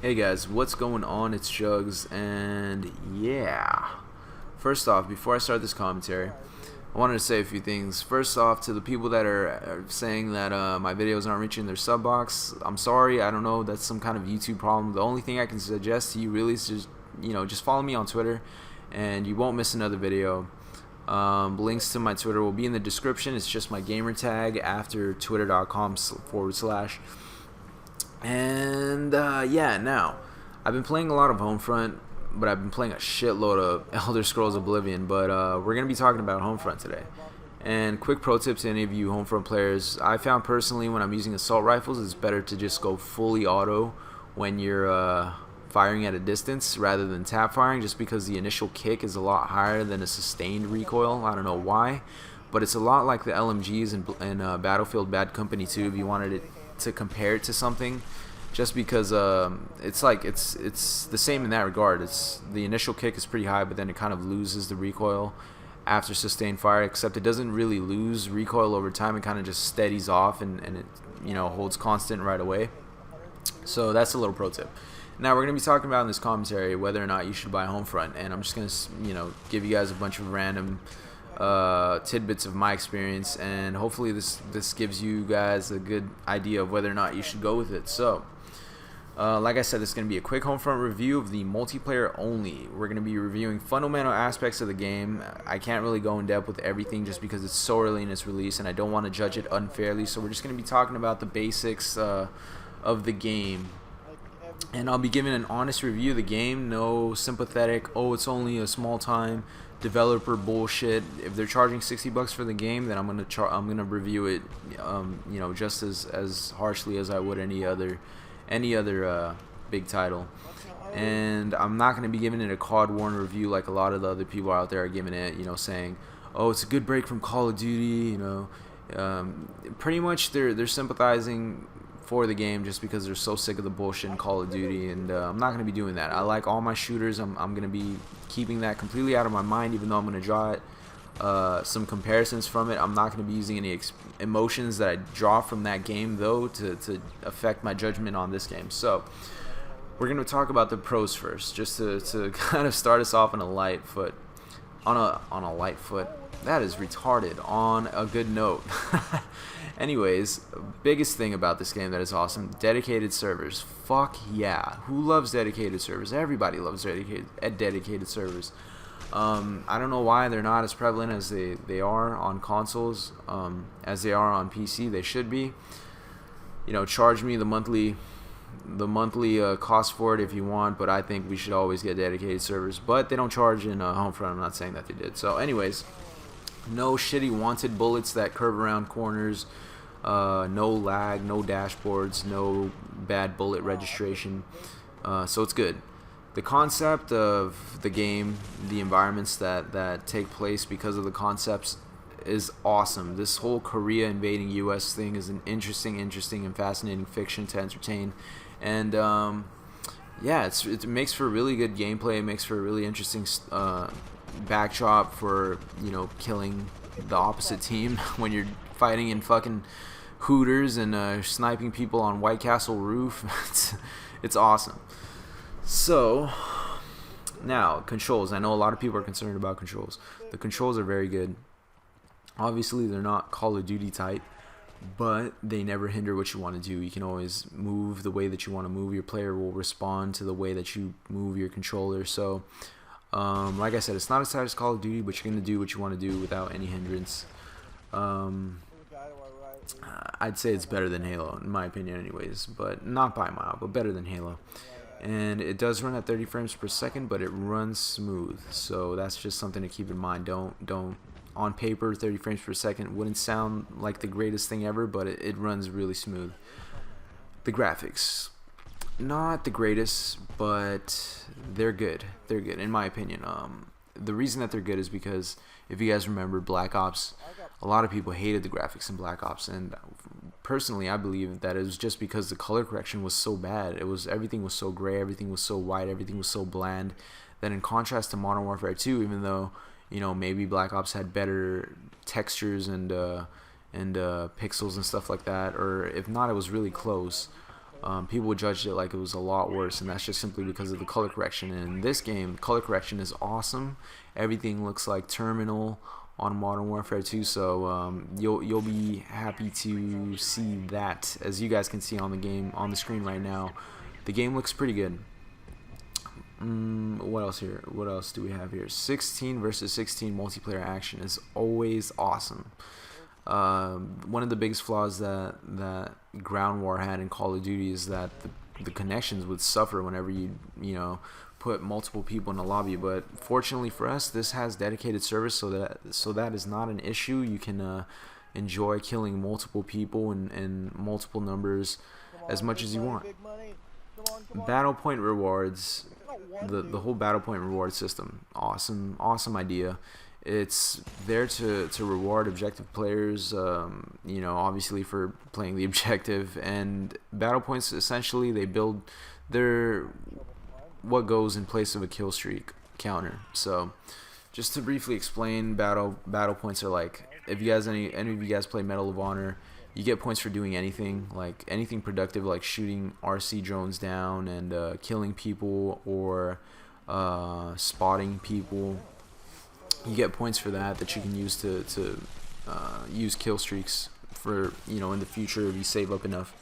Hey guys, what's going on? It's Jugs, and yeah. First off, before I start this commentary, I wanted to say a few things. First off, to the people that are saying that my videos aren't reaching their sub box, I'm sorry. I don't know. That's some kind of YouTube problem. The only thing I can suggest to you really is just follow me on Twitter, and you won't miss another video. Links to my Twitter will be in the description. It's just my gamer tag after twitter.com/. And yeah, now I've been playing a lot of Homefront, but I've been playing a shitload of Elder Scrolls Oblivion. But we're gonna be talking about Homefront today. And quick pro tip to any of you Homefront players: I found personally when I'm using assault rifles, it's better to just go fully auto when you're firing at a distance rather than tap firing, just because the initial kick is a lot higher than a sustained recoil. I don't know why, but it's a lot like the LMGs in Battlefield Bad Company 2 if you wanted it to compare it to something, just because it's the same in that regard. It's the initial kick is pretty high, but then it kind of loses the recoil after sustained fire, except it doesn't really lose recoil over time. It kind of just steadies off and it holds constant right away. So that's a little pro tip. Now we're going to be talking about in this commentary whether or not you should buy Homefront, and I'm just going to give you guys a bunch of random tidbits of my experience, and hopefully this gives you guys a good idea of whether or not you should go with it. So like I said, this is going to be a quick Homefront review of the multiplayer only. We're going to be reviewing fundamental aspects of the game. I can't really go in depth with everything just because it's so early in its release and I don't want to judge it unfairly, so we're just going to be talking about the basics of the game. And I'll be giving an honest review of the game, no sympathetic, oh it's only a small time developer bullshit. If they're charging $60 for the game, then I'm gonna review it, just as harshly as I would any other big title. And I'm not gonna be giving it a COD Warn review like a lot of the other people out there are giving it, saying, oh it's a good break from Call of Duty, pretty much they're sympathizing for the game just because they're so sick of the bullshit in Call of Duty, and I'm not going to be doing that. I like all my shooters. I'm going to be keeping that completely out of my mind, even though I'm going to draw it, some comparisons from it. I'm not going to be using any emotions that I draw from that game, though, to affect my judgment on this game. So we're going to talk about the pros first, just to kind of start us off on a light foot. On a light foot. That is retarded. On a good note. Anyways, biggest thing about this game that is awesome: dedicated servers. Fuck yeah. Who loves dedicated servers? Everybody loves dedicated servers. I don't know why they're not as prevalent as they are on consoles, as they are on PC. They should be. Charge me the monthly cost for it if you want, but I think we should always get dedicated servers. But they don't charge in Homefront. I'm not saying that they did. So anyways, no shitty wanted bullets that curve around corners, no lag, no dashboards, no bad bullet registration, so it's good. The concept of the game, the environments that take place because of the concepts is awesome. This whole Korea invading US thing is an interesting and fascinating fiction to entertain, and yeah, it makes for really good gameplay. It makes for a really interesting backdrop for killing the opposite team when you're fighting in fucking Hooters and sniping people on White Castle roof. It's awesome. So now controls. I know a lot of people are concerned about controls. The controls are very good. Obviously they're not Call of Duty tight, but they never hinder what you want to do. You can always move the way that you want to move. Your player will respond to the way that you move your controller. So like I said, it's not as tight as Call of Duty, but you're going to do what you want to do without any hindrance. I'd say it's better than Halo, in my opinion anyways, but not by a mile, but better than Halo. And it does run at 30 frames per second, but it runs smooth, so that's just something to keep in mind. Don't on paper 30 frames per second wouldn't sound like the greatest thing ever, but it runs really smooth. The graphics, not the greatest, but they're good. They're good in my opinion. The reason that they're good is because if you guys remember Black Ops, a lot of people hated the graphics in Black Ops, and personally I believe that it was just because the color correction was so bad. Everything was so gray, everything was so white, everything was so bland, that in contrast to Modern Warfare 2, even though maybe Black Ops had better textures and pixels and stuff like that, or if not, it was really close. People would judge it like it was a lot worse, and that's just simply because of the color correction. And in this game, color correction is awesome. Everything looks like Terminal on Modern Warfare 2, so you'll be happy to see that. As you guys can see on the screen right now, the game looks pretty good. What else here? What else do we have here? 16 versus 16 multiplayer action is always awesome. One of the biggest flaws that Ground War had in Call of Duty is that the connections would suffer whenever you put multiple people in a lobby. But fortunately for us, this has dedicated servers, so that is not an issue. You can enjoy killing multiple people in multiple numbers as much as you want. Battle point rewards, the whole battle point reward system, awesome idea. It's there to reward objective players, obviously for playing the objective. And battle points, essentially, they build what goes in place of a kill streak counter. So just to briefly explain, battle points are like, if you guys any of you guys play Medal of Honor, you get points for doing anything productive, like shooting RC drones down and killing people, or spotting people. You get points for that you can use to use kill streaks for in the future if you save up enough.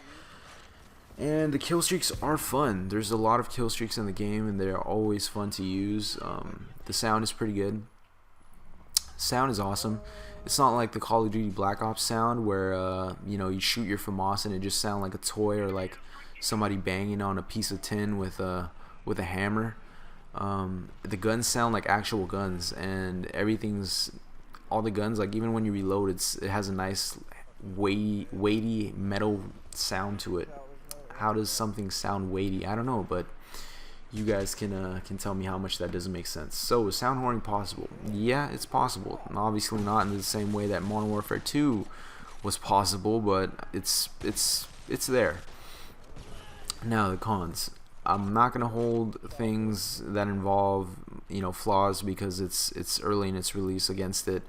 And the kill streaks are fun. There's a lot of kill streaks in the game, and they're always fun to use. The sound is pretty good. Sound is awesome. It's not like the Call of Duty Black Ops sound where you shoot your FAMAS and it just sounds like a toy, or like somebody banging on a piece of tin with a hammer. The guns sound like actual guns, and all the guns, like even when you reload, it has a nice weighty metal sound to it. How does something sound weighty? I don't know, but you guys can tell me how much that doesn't make sense. So, is sound hoarding possible? Yeah, it's possible. Obviously not in the same way that Modern Warfare 2 was possible, but it's there. Now the cons. I'm not gonna hold things that involve flaws because it's early in its release against it.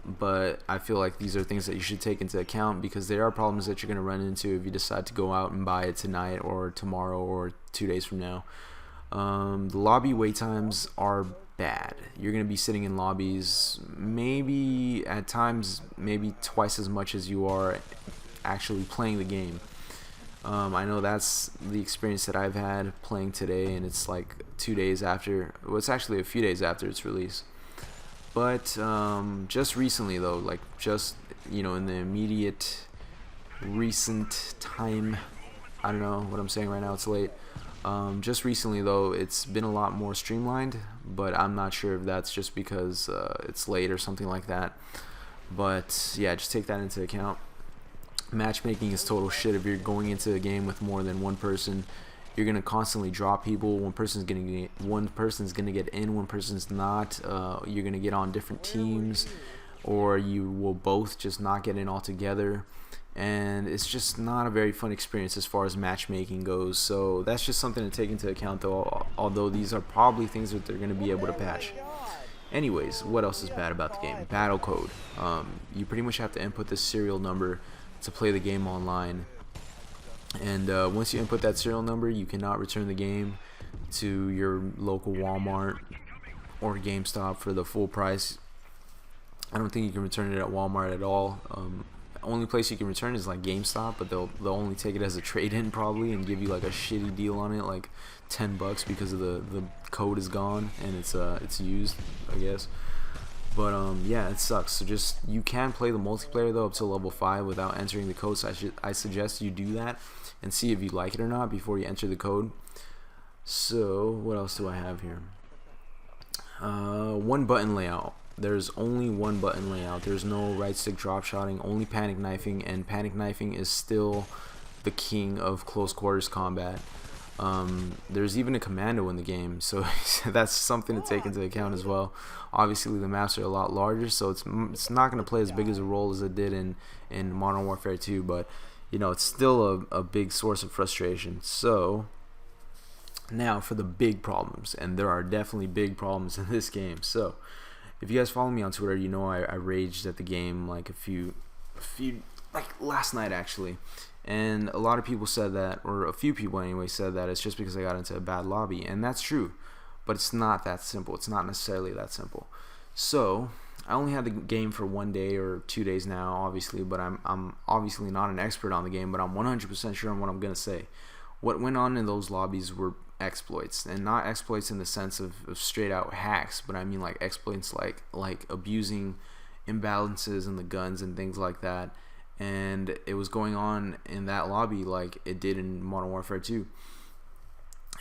But I feel like these are things that you should take into account, because there are problems that you're going to run into if you decide to go out and buy it tonight or tomorrow or 2 days from now. The lobby wait times are bad. You're going to be sitting in lobbies maybe at times maybe twice as much as you are actually playing the game. I know that's the experience that I've had playing today, and it's like 2 days after. Well, it's actually a few days after its release. But just recently, though, like just in the immediate recent time, I don't know what I'm saying right now, it's late. Just recently, though, it's been a lot more streamlined, but I'm not sure if that's just because it's late or something like that. But yeah, just take that into account. Matchmaking is total shit. If you're going into a game with more than one person, you're gonna constantly drop people. One person's gonna get in, one person's not. You're gonna get on different teams, or you will both just not get in altogether, and it's just not a very fun experience as far as matchmaking goes. So that's just something to take into account, though. Although these are probably things that they're gonna be able to patch. Anyways, what else is bad about the game? Battle code. You pretty much have to input this serial number to play the game online. And once you input that serial number, you cannot return the game to your local Walmart or GameStop for the full price. I don't think you can return it at Walmart at all. Only place you can return is like GameStop, but they'll only take it as a trade-in probably and give you like a shitty deal on it, like $10 because of the code is gone and it's used, I guess. But yeah, it sucks. So you can play the multiplayer though up to level 5 without entering the code. So I suggest you do that and see if you like it or not before you enter the code. So what else do I have here? One button layout. There's only one button layout. There's no right stick drop shotting, only panic knifing, and panic knifing is still the king of close quarters combat. There's even a commando in the game, so that's something to take into account as well. Obviously the maps are a lot larger, so it's not going to play as big as a role as it did in Modern Warfare 2, but it's still a big source of frustration. So now for the big problems, and there are definitely big problems in this game. So if you guys follow me on Twitter, I raged at the game like a few like last night actually. And a lot of people said that, or a few people anyway, said that it's just because I got into a bad lobby, and that's true. But it's not that simple. It's not necessarily that simple. So I only had the game for 1 day or 2 days now, obviously, but I'm obviously not an expert on the game, but I'm 100% sure on what I'm gonna say. What went on in those lobbies were exploits, and not exploits in the sense of straight out hacks, but I mean like exploits like abusing imbalances in the guns and things like that. And it was going on in that lobby like it did in Modern Warfare 2.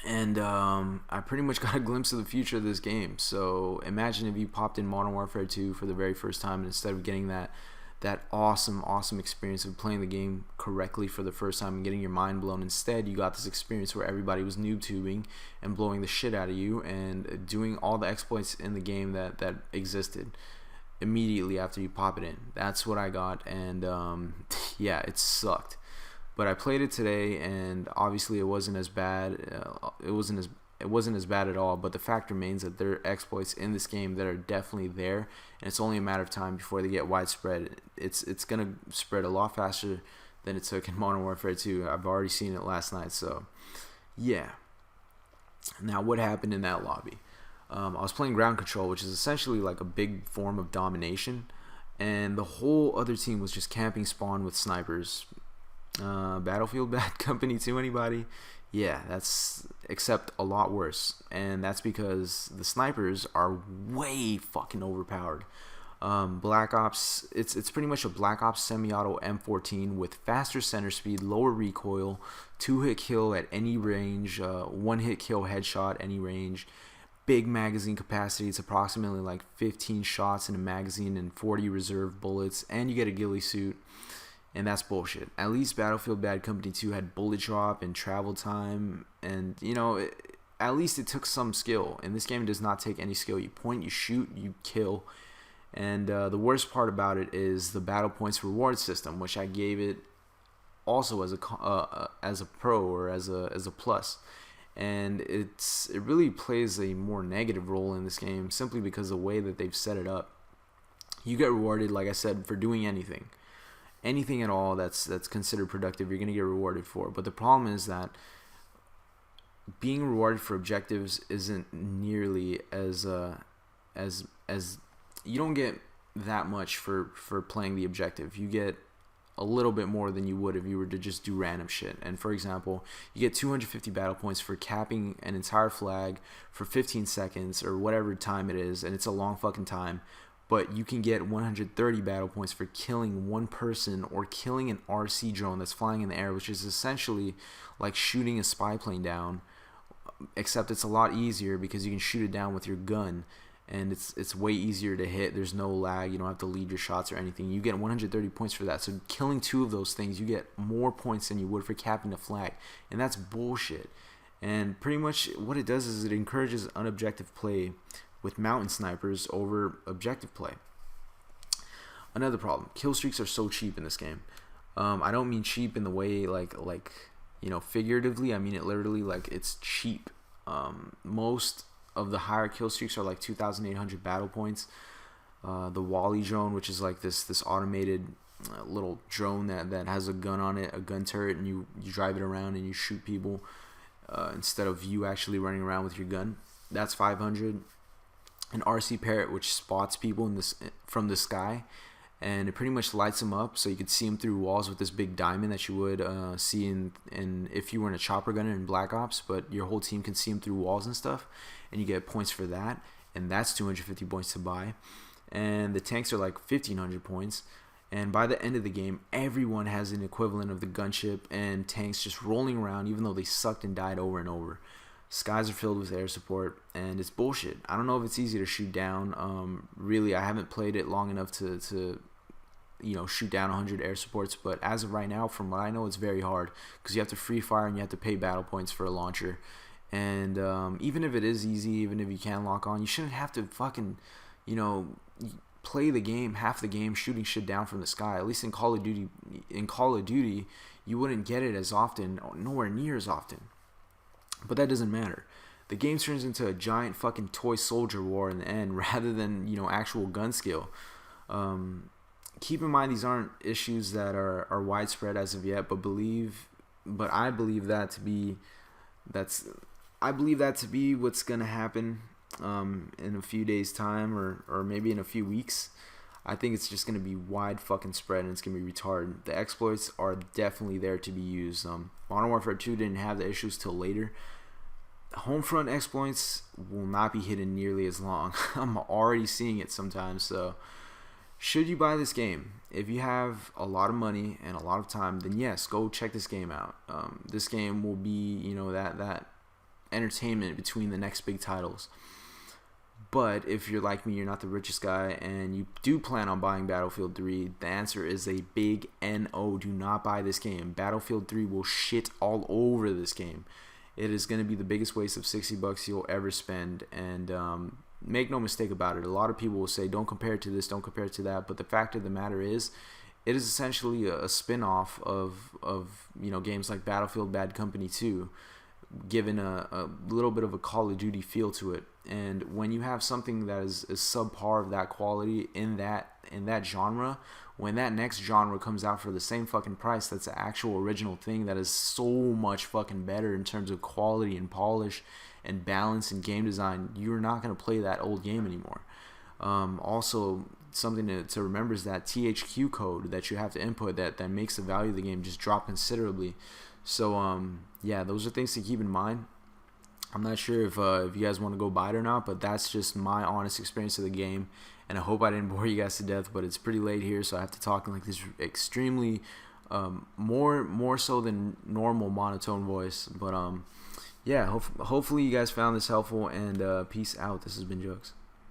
And I pretty much got a glimpse of the future of this game. So imagine if you popped in Modern Warfare 2 for the very first time, and instead of getting that awesome experience of playing the game correctly for the first time and getting your mind blown, instead you got this experience where everybody was noob tubing and blowing the shit out of you and doing all the exploits in the game that existed immediately after you pop it in. That's what I got, and yeah, it sucked. But I played it today, and obviously it wasn't as bad. It wasn't as bad at all. But the fact remains that there are exploits in this game that are definitely there, and it's only a matter of time before they get widespread. It's gonna spread a lot faster than it took in Modern Warfare 2. I've already seen it last night. So yeah. Now what happened in that lobby? I was playing ground control, which is essentially like a big form of domination, and the whole other team was just camping spawn with snipers. Battlefield Bad Company 2, anybody? Yeah, that's, except a lot worse, and that's because the snipers are way fucking overpowered. Black Ops, it's pretty much a Black Ops semi-auto M14 with faster center speed, lower recoil, 2-hit kill at any range, 1-hit kill headshot any range, big magazine capacity. It's approximately like 15 shots in a magazine and 40 reserve bullets, and you get a ghillie suit. And that's bullshit. At least Battlefield Bad Company 2 had bullet drop and travel time, and at least it took some skill. In this game, it does not take any skill. You point, you shoot, you kill. And the worst part about it is the battle points reward system, which I gave it also as a pro or as a plus. And it really plays a more negative role in this game simply because of the way that they've set it up. You get rewarded, like I said, for doing anything at all that's considered productive. You're gonna get rewarded for. But the problem is that being rewarded for objectives isn't nearly as you don't get that much for playing the objective. You get a little bit more than you would if you were to just do random shit. And for example, you get 250 battle points for capping an entire flag for 15 seconds or whatever time it is, and it's a long fucking time. But you can get 130 battle points for killing one person or killing an RC drone that's flying in the air, which is essentially like shooting a spy plane down, except it's a lot easier because you can shoot it down with your gun, and it's way easier to hit. There's no lag. You don't have to lead your shots or anything. You get 130 points for that. So killing two of those things, you get more points than you would for capping a flag, and that's bullshit. And pretty much what it does is it encourages unobjective play with mountain snipers over objective play. Another problem: kill streaks are so cheap in this game. I don't mean cheap in the way like figuratively. I mean it literally. Like, it's cheap. Most of the higher kill streaks are like 2,800 battle points. The Wally drone, which is like this automated little drone that has a gun on it, a gun turret, and you drive it around and you shoot people instead of you actually running around with your gun. That's 500. An RC parrot, which spots people from the sky, and it pretty much lights them up, so you could see them through walls with this big diamond that you would see in if you were in a chopper gunner in Black Ops, but your whole team can see them through walls and stuff, and you get points for that, and that's 250 points to buy. And the tanks are like 1,500 points, and by the end of the game, everyone has an equivalent of the gunship and tanks just rolling around, even though they sucked and died over and over. Skies are filled with air support, and it's bullshit. I don't know if it's easy to shoot down. Really, I haven't played it long enough to shoot down 100 air supports, but as of right now, from what I know, it's very hard because you have to free fire and you have to pay battle points for a launcher. And even if it is easy, even if you can lock on, you shouldn't have to fucking play the game, half the game, shooting shit down from the sky. At least in Call of Duty, you wouldn't get it as often, nowhere near as often. But that doesn't matter. The game turns into a giant fucking toy soldier war in the end rather than, actual gun skill. keep in mind these aren't issues that are widespread as of yet, but I believe that to be what's gonna happen in a few days time, or maybe in a few weeks. I think it's just gonna be wide fucking spread, and it's gonna be retarded. The exploits are definitely there to be used. Modern Warfare 2 didn't have the issues till later. Homefront exploits will not be hidden nearly as long. I'm already seeing it sometimes. So should you buy this game, if you have a lot of money and a lot of time, then yes, go check this game out. This game will be, that entertainment between the next big titles. But if you're like me, you're not the richest guy, and you do plan on buying Battlefield 3, the answer is a big no. Do not buy this game. Battlefield 3 will shit all over this game. It is going to be the biggest waste of $60 you'll ever spend, and make no mistake about it. A lot of people will say, don't compare it to this, don't compare it to that, but the fact of the matter is, it is essentially a spin-off of games like Battlefield Bad Company 2, given a little bit of a Call of Duty feel to it. And when you have something that is subpar of that quality in that genre, when that next genre comes out for the same fucking price, that's the actual original thing that is so much fucking better in terms of quality and polish and balance and game design, you're not going to play that old game anymore. Also, something to remember is that THQ code that you have to input that makes the value of the game just drop considerably. So yeah, those are things to keep in mind. I'm not sure if you guys want to go buy it or not, but that's just my honest experience of the game, and I hope I didn't bore you guys to death, but it's pretty late here, so I have to talk in like this extremely more so than normal monotone voice. But yeah, hopefully you guys found this helpful, and peace out. This has been Jugs.